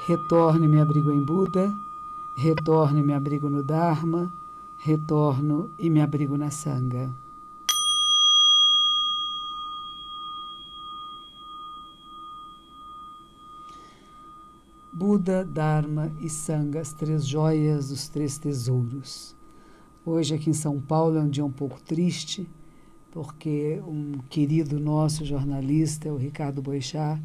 Retorno e me abrigo em Buda, retorno e me abrigo no Dharma, retorno e me abrigo na Sangha. Buda, Dharma e Sangha, as três joias, os três tesouros. Hoje aqui em São Paulo é um dia um pouco triste, porque um querido nosso jornalista, o Ricardo Boechat,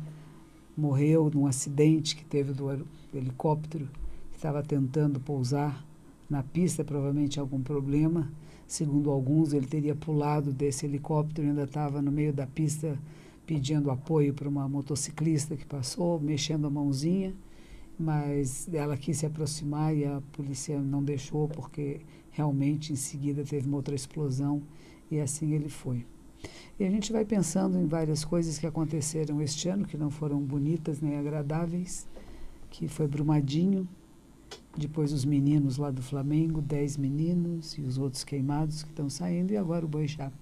morreu num acidente que teve do helicóptero, que estava tentando pousar na pista, provavelmente algum problema. Segundo alguns, ele teria pulado desse helicóptero e ainda estava no meio da pista pedindo apoio para uma motociclista que passou, mexendo a mãozinha, mas ela quis se aproximar e a polícia não deixou, porque realmente em seguida teve uma outra explosão e assim ele foi. E a gente vai pensando em várias coisas que aconteceram este ano, que não foram bonitas nem agradáveis, que foi Brumadinho, depois os meninos lá do Flamengo, 10 meninos, e os outros queimados que estão saindo, e agora o Boechat.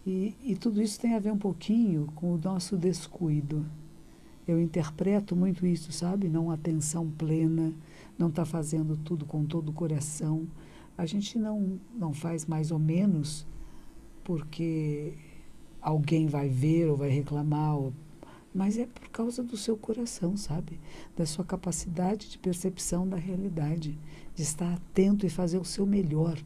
E tudo isso tem a ver um pouquinho com o nosso descuido. Eu interpreto muito isso, sabe? Não atenção plena, não está fazendo tudo com todo o coração. A gente não faz mais ou menos porque alguém vai ver ou vai reclamar, mas é por causa do seu coração, sabe? Da sua capacidade de percepção da realidade, de estar atento e fazer o seu melhor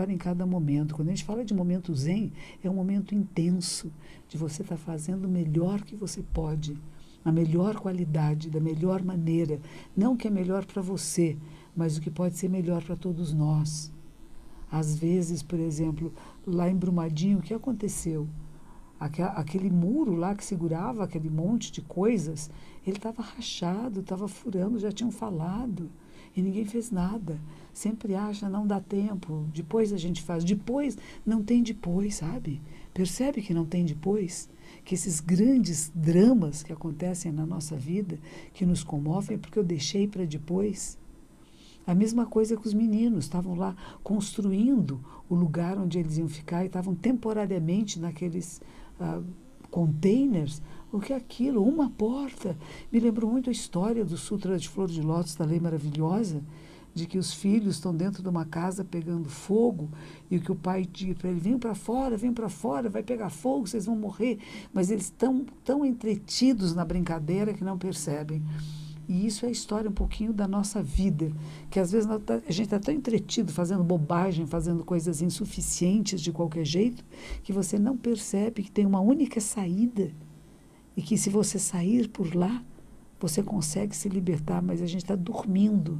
em cada momento. Quando a gente fala de momento zen, é um momento intenso, de você estar fazendo o melhor que você pode, a melhor qualidade, da melhor maneira, não o que é melhor para você, mas o que pode ser melhor para todos nós. Às vezes, por exemplo, lá em Brumadinho, o que aconteceu? Aquele muro lá que segurava aquele monte de coisas, ele estava rachado, estava furando, já tinham falado, e ninguém fez nada. Sempre acha, não dá tempo, depois a gente faz. Depois, não tem depois, sabe? Percebe que não tem depois? Que esses grandes dramas que acontecem na nossa vida, que nos comovem, é porque eu deixei para depois. A mesma coisa que os meninos, estavam lá construindo o lugar onde eles iam ficar e estavam temporariamente naqueles containers. O que é aquilo? Uma porta. Me lembrou muito a história do Sutra de Flor de Lótus, da Lei Maravilhosa, de que os filhos estão dentro de uma casa pegando fogo e o que o pai diz para ele, vem para fora, vai pegar fogo, vocês vão morrer. Mas eles estão tão entretidos na brincadeira que não percebem. E isso é a história um pouquinho da nossa vida, que às vezes a gente está tão entretido fazendo bobagem, fazendo coisas insuficientes de qualquer jeito, que você não percebe que tem uma única saída e que se você sair por lá, você consegue se libertar, mas a gente está dormindo.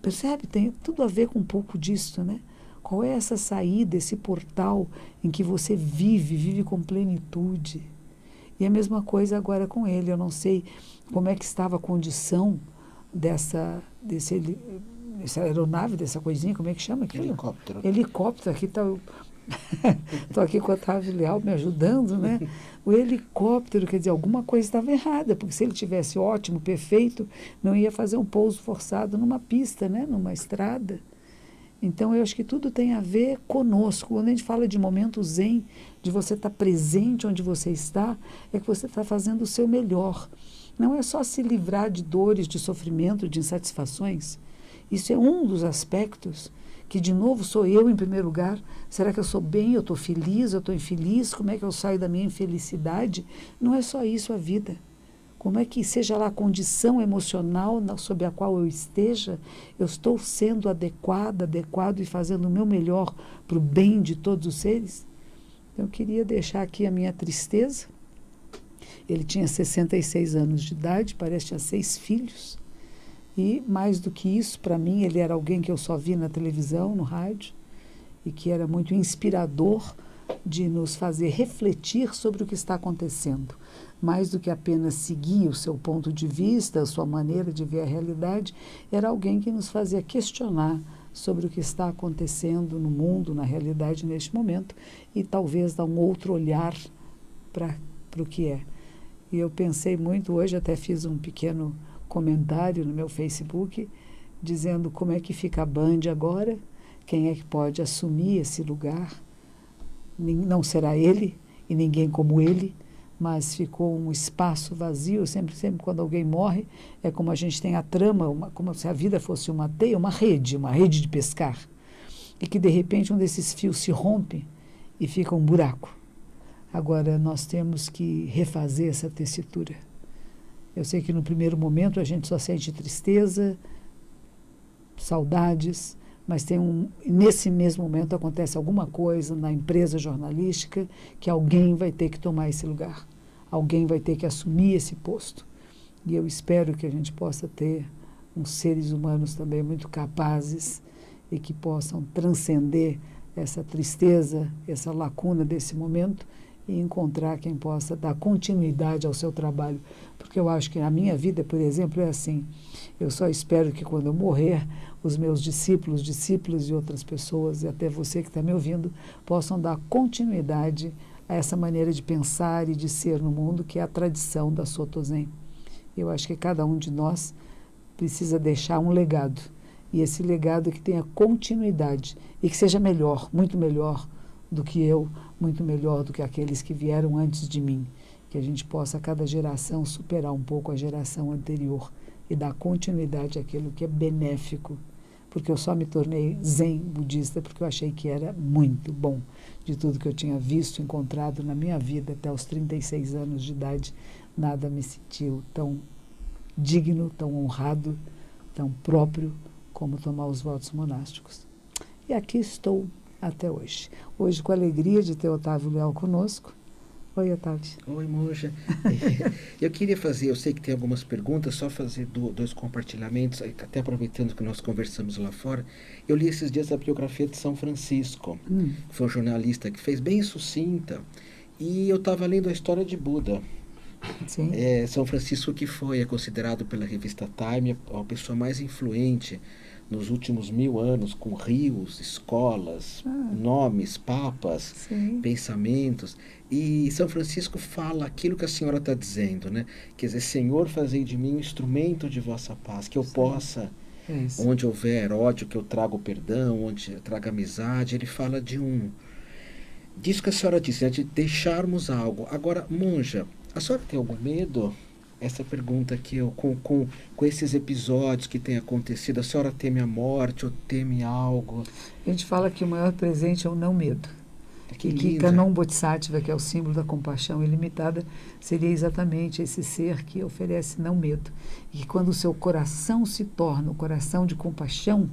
Percebe? Tem tudo a ver com um pouco disso, né? Qual é essa saída, esse portal em que você vive com plenitude? E a mesma coisa agora com ele. Eu não sei como é que estava a condição dessa aeronave, dessa coisinha, como é que chama aquilo? Helicóptero, aqui está estou aqui com a Otávio Leal me ajudando, né? O helicóptero, quer dizer, alguma coisa estava errada, porque se ele tivesse ótimo, perfeito, não ia fazer um pouso forçado numa pista, né? Numa estrada. Então, eu acho que tudo tem a ver conosco. Quando a gente fala de momento zen, de você estar presente onde você está, é que você está fazendo o seu melhor. Não é só se livrar de dores, de sofrimento, de insatisfações. Isso é um dos aspectos que, de novo, sou eu em primeiro lugar. Será que eu sou bem, eu estou feliz, eu estou infeliz? Como é que eu saio da minha infelicidade? Não é só isso a vida. Como é que, seja lá a condição emocional sob a qual eu esteja, eu estou sendo adequado e fazendo o meu melhor para o bem de todos os seres? Então, eu queria deixar aqui a minha tristeza. Ele tinha 66 anos de idade, parece que tinha 6 filhos. E, mais do que isso, para mim, ele era alguém que eu só vi na televisão, no rádio, e que era muito inspirador de nos fazer refletir sobre o que está acontecendo. Mais do que apenas seguir o seu ponto de vista, a sua maneira de ver a realidade, era alguém que nos fazia questionar sobre o que está acontecendo no mundo, na realidade, neste momento, e talvez dar um outro olhar para o que é. E eu pensei muito hoje, até fiz um pequeno comentário no meu Facebook, dizendo como é que fica a Band agora, quem é que pode assumir esse lugar. Não será ele, e ninguém como ele, mas ficou um espaço vazio. Sempre quando alguém morre, é como a gente tem a trama, como se a vida fosse uma teia, uma rede de pescar, e que de repente um desses fios se rompe e fica um buraco. Agora nós temos que refazer essa tessitura. Eu sei que no primeiro momento a gente só sente tristeza, saudades, mas nesse mesmo momento acontece alguma coisa na empresa jornalística que alguém vai ter que tomar esse lugar, alguém vai ter que assumir esse posto. E eu espero que a gente possa ter uns seres humanos também muito capazes e que possam transcender essa tristeza, essa lacuna desse momento e encontrar quem possa dar continuidade ao seu trabalho. Porque eu acho que a minha vida, por exemplo, é assim. Eu só espero que quando eu morrer, os meus discípulos e outras pessoas, e até você que está me ouvindo, possam dar continuidade a essa maneira de pensar e de ser no mundo, que é a tradição da Soto Zen. Eu acho que cada um de nós precisa deixar um legado. E esse legado que tenha continuidade e que seja melhor, muito melhor do que eu, muito melhor do que aqueles que vieram antes de mim. Que a gente possa, a cada geração, superar um pouco a geração anterior e dar continuidade àquilo que é benéfico. Porque eu só me tornei zen budista porque eu achei que era muito bom. De tudo que eu tinha visto, encontrado na minha vida até os 36 anos de idade, nada me sentiu tão digno, tão honrado, tão próprio como tomar os votos monásticos. E aqui estou até hoje. Hoje com a alegria de ter Otávio Leal conosco. Oi, Otávio. Oi, monja. Eu queria fazer, eu sei que tem algumas perguntas, só fazer dois compartilhamentos, até aproveitando que nós conversamos lá fora. Eu li esses dias a biografia de São Francisco, que foi um jornalista que fez bem sucinta, e eu estava lendo a história de Buda. Sim. São Francisco, que é considerado pela revista Time a pessoa mais influente nos últimos 1000 anos, com rios, escolas, nomes, papas, Sim. pensamentos. E São Francisco fala aquilo que a senhora está dizendo, né? Quer dizer, Senhor, fazei de mim um instrumento de vossa paz, que eu possa, onde houver ódio, que eu traga o perdão, onde eu traga amizade. Ele fala disso que a senhora disse, né? De deixarmos algo. Agora, monja, a senhora tem algum medo? Essa pergunta que eu, com esses episódios que têm acontecido, a senhora teme a morte ou teme algo? A gente fala que o maior presente é o não medo. Que e que Kannon Bodhisattva, que é o símbolo da compaixão ilimitada, seria exatamente esse ser que oferece não medo. E que quando o seu coração se torna o coração de compaixão,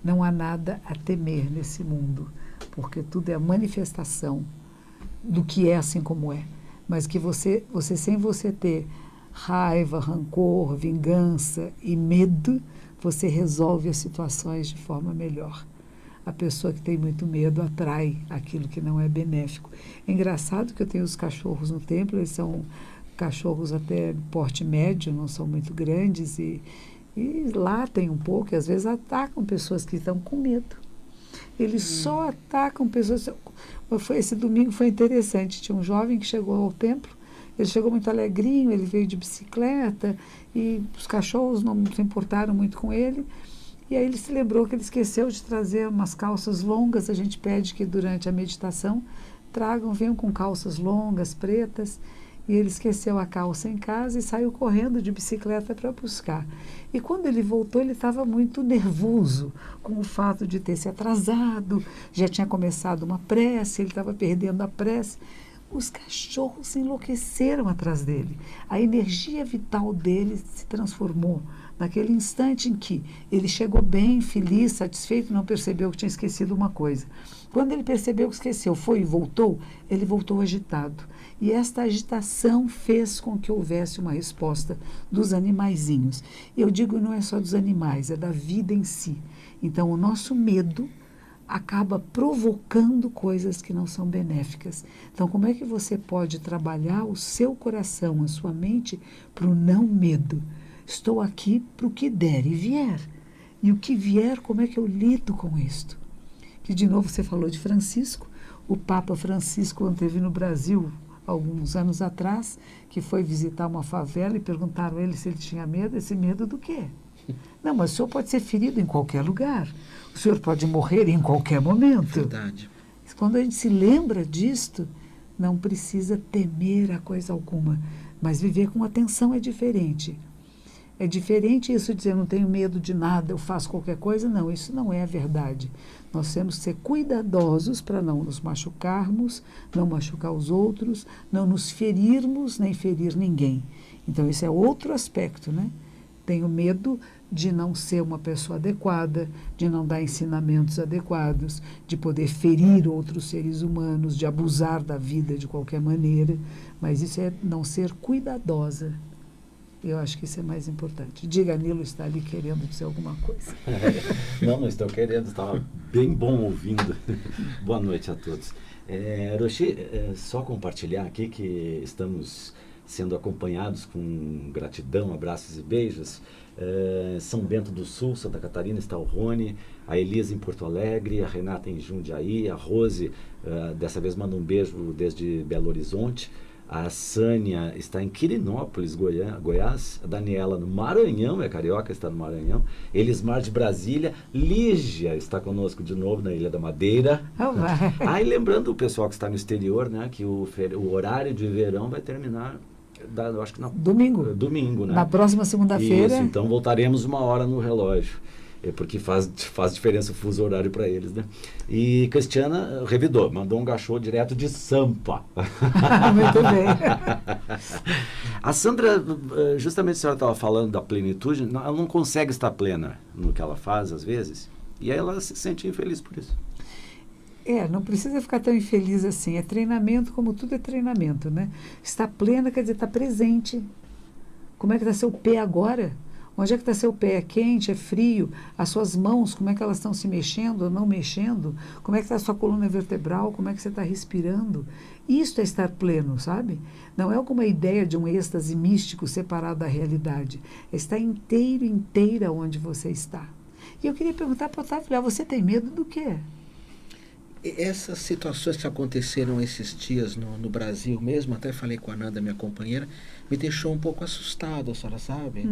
não há nada a temer nesse mundo, porque tudo é a manifestação do que é assim como é. Mas que você sem você ter raiva, rancor, vingança e medo, você resolve as situações de forma melhor. A pessoa que tem muito medo atrai aquilo que não é benéfico. É engraçado que eu tenho os cachorros no templo, eles são cachorros até porte médio, não são muito grandes, e latem um pouco, e às vezes atacam pessoas que estão com medo. Eles só atacam pessoas. Esse domingo foi interessante, tinha um jovem que chegou ao templo. Ele chegou muito alegrinho, ele veio de bicicleta e os cachorros não se importaram muito com ele. E aí ele se lembrou que ele esqueceu de trazer umas calças longas. A gente pede que durante a meditação venham com calças longas, pretas. E ele esqueceu a calça em casa e saiu correndo de bicicleta para buscar. E quando ele voltou, ele estava muito nervoso com o fato de ter se atrasado, já tinha começado uma prece, ele estava perdendo a prece. Os cachorros enlouqueceram atrás dele. A energia vital dele se transformou naquele instante em que ele chegou bem, feliz, satisfeito, não percebeu que tinha esquecido uma coisa. Quando ele percebeu que esqueceu, foi e voltou, ele voltou agitado. E esta agitação fez com que houvesse uma resposta dos animaizinhos. Eu digo, não é só dos animais, é da vida em si. Então, o nosso medo acaba provocando coisas que não são benéficas. Então, como é que você pode trabalhar o seu coração, a sua mente, para o não medo? Estou aqui para o que der e vier. E o que vier, como é que eu lido com isto? Que, de novo, você falou de Francisco. O Papa Francisco, quando esteve no Brasil, alguns anos atrás, que foi visitar uma favela e perguntaram a ele se ele tinha medo. Esse medo do quê? Não, mas o senhor pode ser ferido em qualquer lugar. O senhor pode morrer em qualquer momento. Verdade. Quando a gente se lembra disto, não precisa temer a coisa alguma, mas viver com atenção é diferente. É diferente isso de dizer, não tenho medo de nada, eu faço qualquer coisa. Não, isso não é a verdade. Nós temos que ser cuidadosos para não nos machucarmos, não machucar os outros, não nos ferirmos, nem ferir ninguém. Então, esse é outro aspecto, né? Tenho medo de não ser uma pessoa adequada, de não dar ensinamentos adequados, de poder ferir outros seres humanos, de abusar da vida de qualquer maneira. Mas isso é não ser cuidadosa. Eu acho que isso é mais importante. Diga, Nilo está ali querendo dizer alguma coisa. Não estou querendo, estava bem bom ouvindo. Boa noite a todos. Hiroshi, só compartilhar aqui que estamos sendo acompanhados com gratidão, abraços e beijos. São Bento do Sul, Santa Catarina, está o Rony, a Elisa em Porto Alegre, a Renata em Jundiaí, a Rose, dessa vez manda um beijo desde Belo Horizonte. A Sânia está em Quirinópolis, Goiás. A Daniela no Maranhão, é carioca, está no Maranhão. Elismar de Brasília. Lígia está conosco de novo na Ilha da Madeira. E lembrando o pessoal que está no exterior, né, que o horário de verão vai terminar, eu acho que domingo, né? Na próxima segunda-feira. Isso, então voltaremos 1 hora no relógio. Porque faz diferença o fuso horário para eles, né? E Cristiana revidou, mandou um gachô direto de Sampa. Muito bem. A Sandra, justamente a senhora estava falando da plenitude, ela não consegue estar plena no que ela faz, às vezes, e aí ela se sente infeliz por isso. Não precisa ficar tão infeliz assim. É treinamento, como tudo é treinamento, né? Estar plena quer dizer estar presente. Como é que está seu pé agora? Onde é que está seu pé? É quente, é frio? As suas mãos, como é que elas estão se mexendo ou não mexendo? Como é que está a sua coluna vertebral? Como é que você está respirando? Isso é estar pleno, sabe? Não é alguma ideia de um êxtase místico separado da realidade. É estar inteira onde você está. E eu queria perguntar para o Otávio, você tem medo do quê? Essas situações que aconteceram esses dias no Brasil mesmo, até falei com a Nanda, minha companheira, me deixou um pouco assustado, a senhora sabe?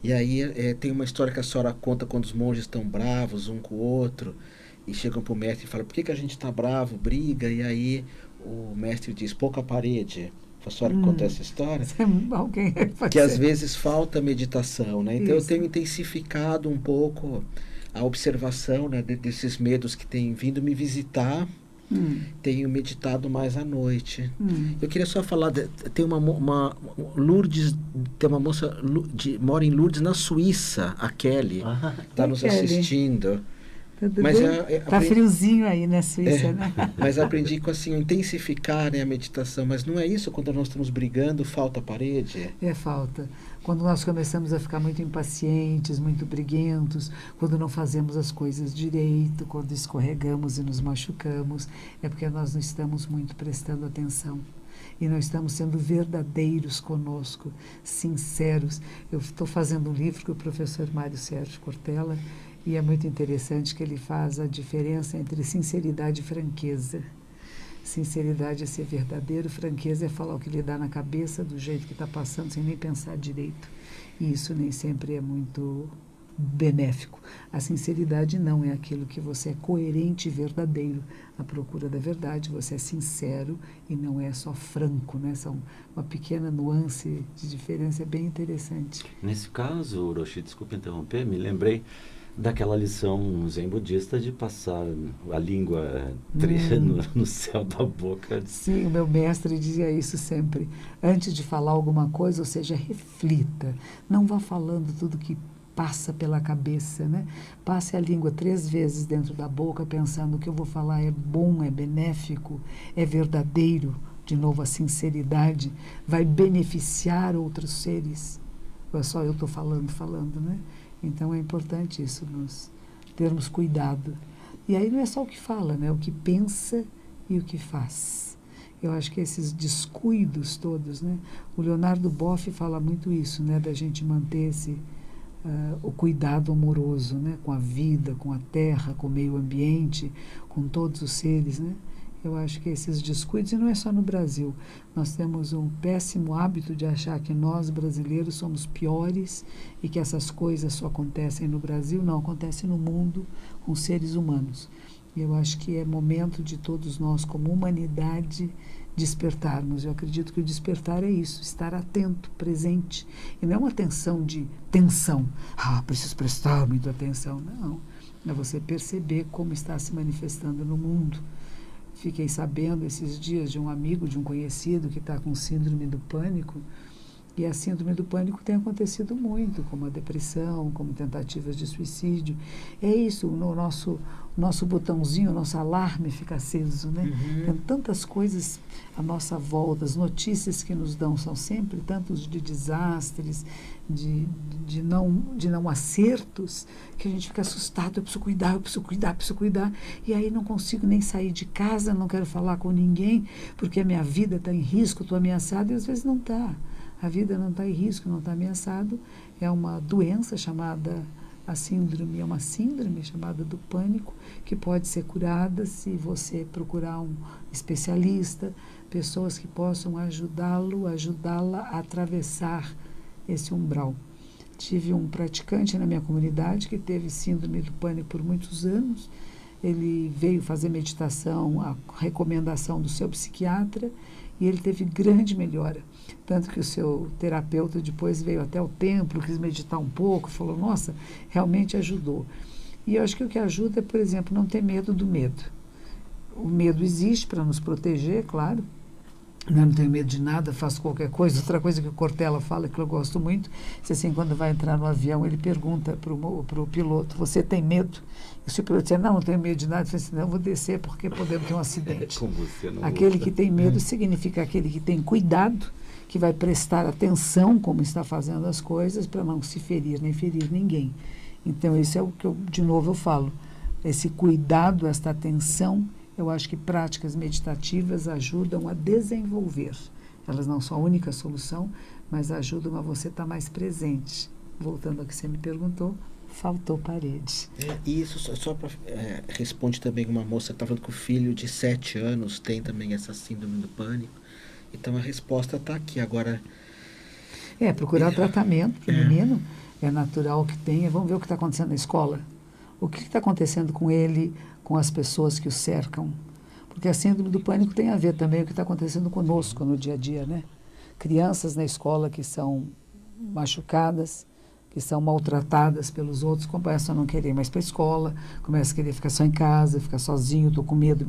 E aí tem uma história que a senhora conta quando os monges estão bravos um com o outro e chegam para o mestre e falam, por que a gente está bravo, briga? E aí o mestre diz, pouca parede. A senhora que conta essa história? Que às vezes falta meditação, né? Então eu tenho intensificado um pouco a observação, né, desses medos que têm vindo me visitar. Tenho meditado mais à noite. Eu queria só falar, tem uma Lourdes, tem uma moça mora em Lourdes, na Suíça, a Kelly, está nos assistindo. Mas tá friozinho aí na Suíça, né? Mas aprendi com assim, intensificar, né, a meditação. Mas não é isso, quando nós estamos brigando, falta parede? Falta. Quando nós começamos a ficar muito impacientes, muito briguentos, quando não fazemos as coisas direito, quando escorregamos e nos machucamos, é porque nós não estamos muito prestando atenção. E não estamos sendo verdadeiros conosco, sinceros. Eu estou fazendo um livro com o professor Mário Sérgio Cortella, e é muito interessante que ele faz a diferença entre sinceridade e franqueza. Sinceridade é ser verdadeiro, franqueza é falar o que lhe dá na cabeça, do jeito que está passando, sem nem pensar direito. E isso nem sempre é muito benéfico. A sinceridade não é aquilo que você é coerente e verdadeiro. À procura da verdade, você é sincero e não é só franco, né? São uma pequena nuance de diferença bem interessante. Nesse caso, Hiroshi, desculpe interromper, me lembrei daquela lição zen budista de passar a língua no céu da boca. Sim, o meu mestre dizia isso sempre. Antes de falar alguma coisa, ou seja, reflita. Não vá falando tudo que passa pela cabeça, né? Passe a língua 3 vezes dentro da boca, pensando que eu vou falar é bom, é benéfico, é verdadeiro. De novo, a sinceridade vai beneficiar outros seres. Ou é só eu estou falando, né? Então é importante isso, nós termos cuidado. E aí não é só o que fala, né? O que pensa e o que faz. Eu acho que esses descuidos todos, né? O Leonardo Boff fala muito isso, né? Da gente manter o cuidado amoroso, né? Com a vida, com a terra, com o meio ambiente, com todos os seres, né? Eu acho que esses descuidos, e não é só no Brasil, nós temos um péssimo hábito de achar que nós, brasileiros, somos piores e que essas coisas só acontecem no Brasil. Não, acontecem no mundo com seres humanos. E eu acho que é momento de todos nós, como humanidade, despertarmos. Eu acredito que o despertar é isso, estar atento, presente. E não é uma atenção de tensão. Preciso prestar muita atenção. Não. É você perceber como está se manifestando no mundo. Fiquei sabendo esses dias de um amigo, de um conhecido que está com síndrome do pânico. E a síndrome do pânico tem acontecido muito, como a depressão, como tentativas de suicídio. É isso, o nosso botãozinho, o nosso alarme fica aceso, né? Tem tantas coisas à nossa volta, as notícias que nos dão são sempre tantos de desastres, de não acertos, que a gente fica assustado, eu preciso cuidar. E aí não consigo nem sair de casa, não quero falar com ninguém, porque a minha vida está em risco, estou ameaçada, e às vezes não está. A vida não está em risco, não está ameaçado. É uma doença chamada, a síndrome, é uma síndrome chamada do pânico, que pode ser curada se você procurar um especialista, pessoas que possam ajudá-la a atravessar esse umbral. Tive um praticante na minha comunidade que teve síndrome do pânico por muitos anos. Ele veio fazer meditação, a recomendação do seu psiquiatra, e ele teve grande melhora. Tanto que o seu terapeuta depois veio até o templo, quis meditar um pouco, falou, nossa, realmente ajudou. E eu acho que o que ajuda é, por exemplo, não ter medo do medo. O medo existe para nos proteger, claro. Não tenho medo de nada, faço qualquer coisa. Outra coisa que o Cortella fala, que eu gosto muito, é assim, quando vai entrar no avião, ele pergunta para o piloto, você tem medo? E se o piloto disser, não tenho medo de nada, ele fala assim, não, vou descer porque podemos ter um acidente. Aquele que tem medo significa aquele que tem cuidado, que vai prestar atenção como está fazendo as coisas para não se ferir, nem ferir ninguém. Então, isso é o que de novo eu falo. Esse cuidado, esta atenção, eu acho que práticas meditativas ajudam a desenvolver. Elas não são a única solução, mas ajudam a você estar mais presente. Voltando ao que você me perguntou, faltou parede. E isso só para responde também uma moça que está falando que o filho de 7 anos tem também essa síndrome do pânico. Então a resposta está aqui agora. Procurar tratamento para o menino. É natural que tenha. Vamos ver o que está acontecendo na escola. O que está acontecendo com ele, com as pessoas que o cercam? Porque a síndrome do pânico tem a ver também com o que está acontecendo conosco no dia a dia, né? Crianças na escola que são machucadas, que são maltratadas pelos outros, começam a não querer mais para a escola, começam a querer ficar só em casa, ficar sozinho, estou com medo.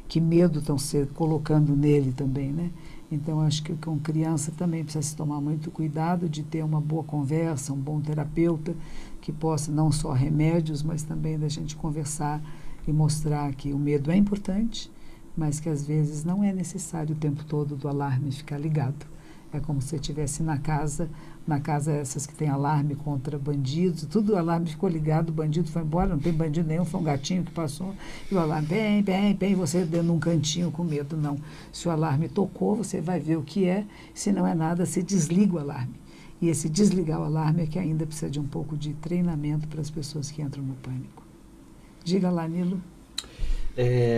Que medo estão colocando nele também, né? Então, acho que com criança também precisa se tomar muito cuidado de ter uma boa conversa, um bom terapeuta, que possa não só remédios, mas também da gente conversar e mostrar que o medo é importante, mas que às vezes não é necessário o tempo todo do alarme ficar ligado. É como se você estivesse na casa essas que tem alarme contra bandidos, tudo o alarme ficou ligado, o bandido foi embora, não tem bandido nenhum, foi um gatinho que passou, e o alarme, bem, você dentro de um cantinho com medo, não. Se o alarme tocou, você vai ver o que é, se não é nada, você desliga o alarme. E esse desligar o alarme é que ainda precisa de um pouco de treinamento para as pessoas que entram no pânico. Diga lá, Nilo.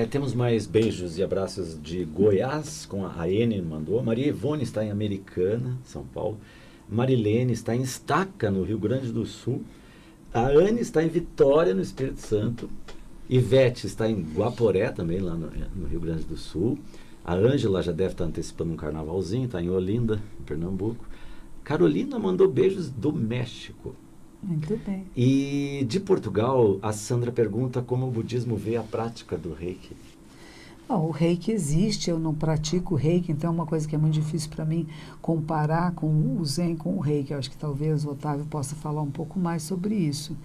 Temos mais beijos e abraços de Goiás, com a Ene mandou. Maria Ivone está em Americana, São Paulo. Marilene está em Estaca, no Rio Grande do Sul. A Anne está em Vitória, no Espírito Santo. Ivete está em Guaporé, também lá no Rio Grande do Sul. A Ângela já deve estar antecipando um carnavalzinho, está em Olinda, em Pernambuco. Carolina mandou beijos do México. Muito bem. E de Portugal, a Sandra pergunta como o budismo vê a prática do Reiki. O Reiki existe, eu não pratico o Reiki, então é uma coisa que é muito difícil para mim comparar com o Zen com o Reiki. Eu acho que talvez o Otávio possa falar um pouco mais sobre isso,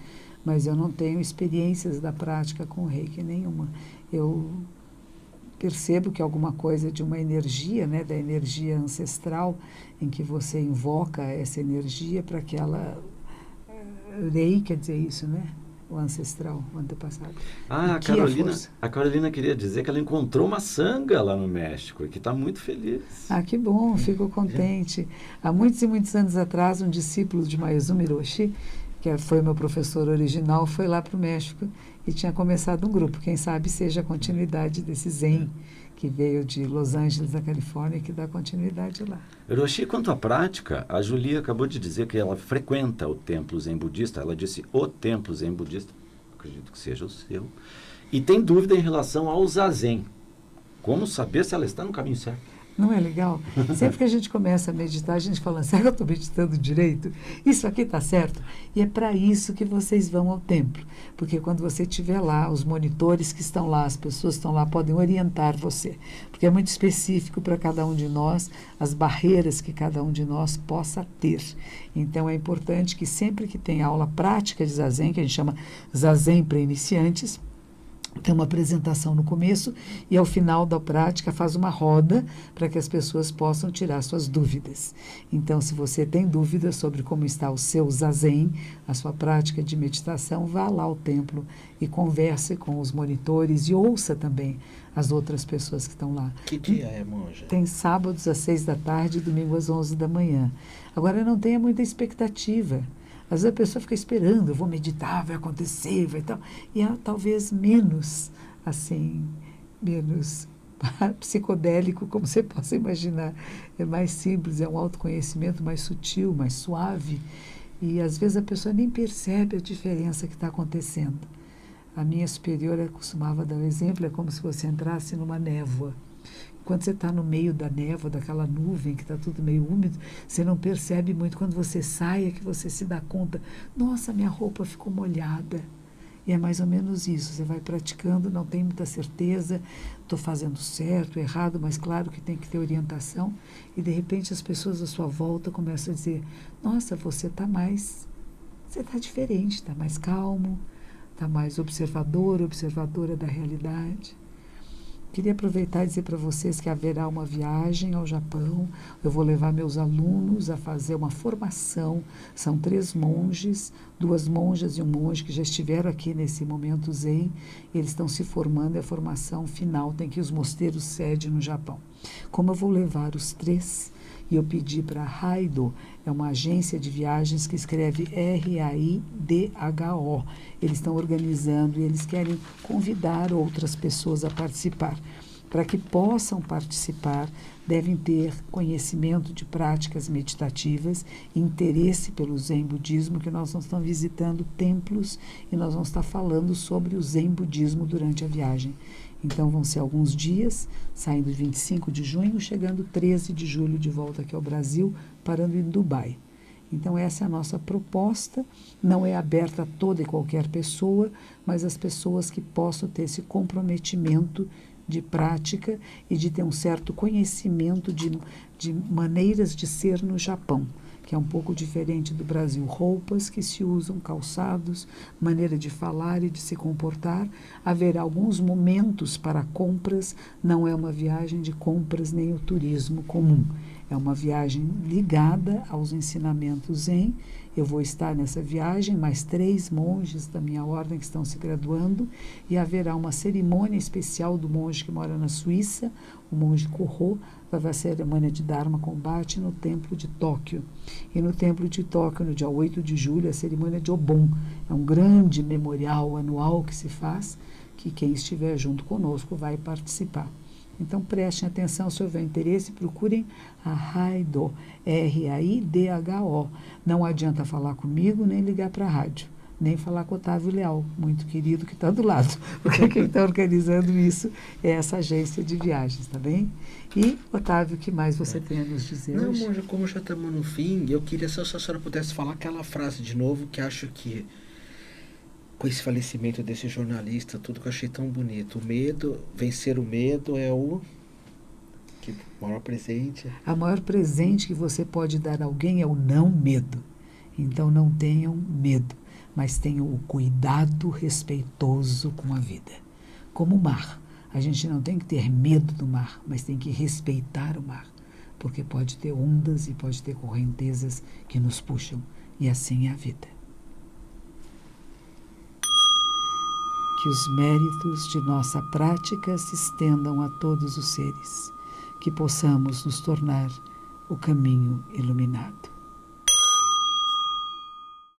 mas eu não tenho experiências da prática com o Reiki nenhuma. Eu percebo que alguma coisa de uma energia, né, da energia ancestral, em que você invoca essa energia para que ela... Rei quer dizer isso, né? O ancestral, o antepassado. A Carolina queria dizer que ela encontrou uma sanga lá no México e que está muito feliz. Que bom, fico contente. Há muitos e muitos anos atrás, um discípulo de Mayuzumi Roshi, que foi meu professor original, foi lá para o México e tinha começado um grupo. Quem sabe seja a continuidade desse Zen, que veio de Los Angeles, da Califórnia, e que dá continuidade lá. Roshi, quanto à prática, a Julia acabou de dizer que ela frequenta o templo Zen budista. Ela disse o templo Zen budista, acredito que seja o seu, e tem dúvida em relação ao Zazen. Como saber se ela está no caminho certo? Não é legal? Sempre que a gente começa a meditar, a gente fala, será que eu estou meditando direito? Isso aqui está certo? E é para isso que vocês vão ao templo. Porque quando você estiver lá, os monitores que estão lá, as pessoas que estão lá, podem orientar você. Porque é muito específico para cada um de nós, as barreiras que cada um de nós possa ter. Então é importante que sempre que tem aula prática de Zazen, que a gente chama Zazen para iniciantes, tem uma apresentação no começo e ao final da prática faz uma roda para que as pessoas possam tirar suas dúvidas. Então, se você tem dúvidas sobre como está o seu zazen, a sua prática de meditação, vá lá ao templo e converse com os monitores e ouça também as outras pessoas que estão lá. Que dia é, monja? Tem sábados às 6 da tarde e domingo às 11 da manhã. Agora, não tenha muita expectativa. Às vezes a pessoa fica esperando, eu vou meditar, vai acontecer, vai tal. E é talvez menos, assim, menos psicodélico, como você possa imaginar. É mais simples, é um autoconhecimento mais sutil, mais suave. E às vezes a pessoa nem percebe a diferença que está acontecendo. A minha superiora costumava dar o exemplo, é como se você entrasse numa névoa. Quando você está no meio da névoa, daquela nuvem que está tudo meio úmido, você não percebe muito. Quando você sai é que você se dá conta, nossa, minha roupa ficou molhada. E é mais ou menos isso, você vai praticando, não tem muita certeza, estou fazendo certo, errado, mas claro que tem que ter orientação. E de repente as pessoas à sua volta começam a dizer, nossa, você está diferente, está mais calmo, está mais observadora da realidade. Queria aproveitar e dizer para vocês que haverá uma viagem ao Japão. Eu vou levar meus alunos a fazer uma formação. São 3 monges, 2 monjas e um monge que já estiveram aqui nesse momento Zen. Eles estão se formando, é a formação final, tem que ir os mosteiros sede no Japão. Como eu vou levar os 3, e eu pedi para a Raido, é uma agência de viagens que escreve RAIDHO. Eles estão organizando e eles querem convidar outras pessoas a participar. Para que possam participar, devem ter conhecimento de práticas meditativas, interesse pelo Zen Budismo, que nós vamos estar visitando templos e nós vamos estar falando sobre o Zen Budismo durante a viagem. Então vão ser alguns dias, saindo 25 de junho, chegando 13 de julho de volta aqui ao Brasil, parando em Dubai. Então essa é a nossa proposta, não é aberta a toda e qualquer pessoa, mas as pessoas que possam ter esse comprometimento de prática e de ter um certo conhecimento de maneiras de ser no Japão, que é um pouco diferente do Brasil. Roupas que se usam, calçados, maneira de falar e de se comportar. Haverá alguns momentos para compras, não é uma viagem de compras nem o turismo comum. É uma viagem ligada aos ensinamentos Zen. Eu vou estar nessa viagem, mais 3 monges da minha ordem que estão se graduando, e haverá uma cerimônia especial do monge que mora na Suíça, o monge Koho, vai fazer a cerimônia de Dharma combate no Templo de Tóquio. E no Templo de Tóquio, no dia 8 de julho, a cerimônia de Obon. É um grande memorial anual que se faz, que quem estiver junto conosco vai participar. Então, prestem atenção, se houver interesse, procurem a Raido, RAIDHO. Não adianta falar comigo, nem ligar para a rádio, nem falar com o Otávio Leal, muito querido, que está do lado, porque quem está organizando isso é essa agência de viagens, tá bem? E, Otávio, o que mais você tem a nos dizer Não, hoje? monja, como já estamos no fim, eu queria só se a senhora pudesse falar aquela frase de novo, que acho que com esse falecimento desse jornalista, tudo que eu achei tão bonito. O medo, vencer o medo é o maior presente. A maior presente que você pode dar a alguém é o não medo. Então não tenham medo, mas tenham o cuidado respeitoso com a vida. Como o mar. A gente não tem que ter medo do mar, mas tem que respeitar o mar. Porque pode ter ondas e pode ter correntezas que nos puxam. E assim é a vida. Que os méritos de nossa prática se estendam a todos os seres, que possamos nos tornar o caminho iluminado.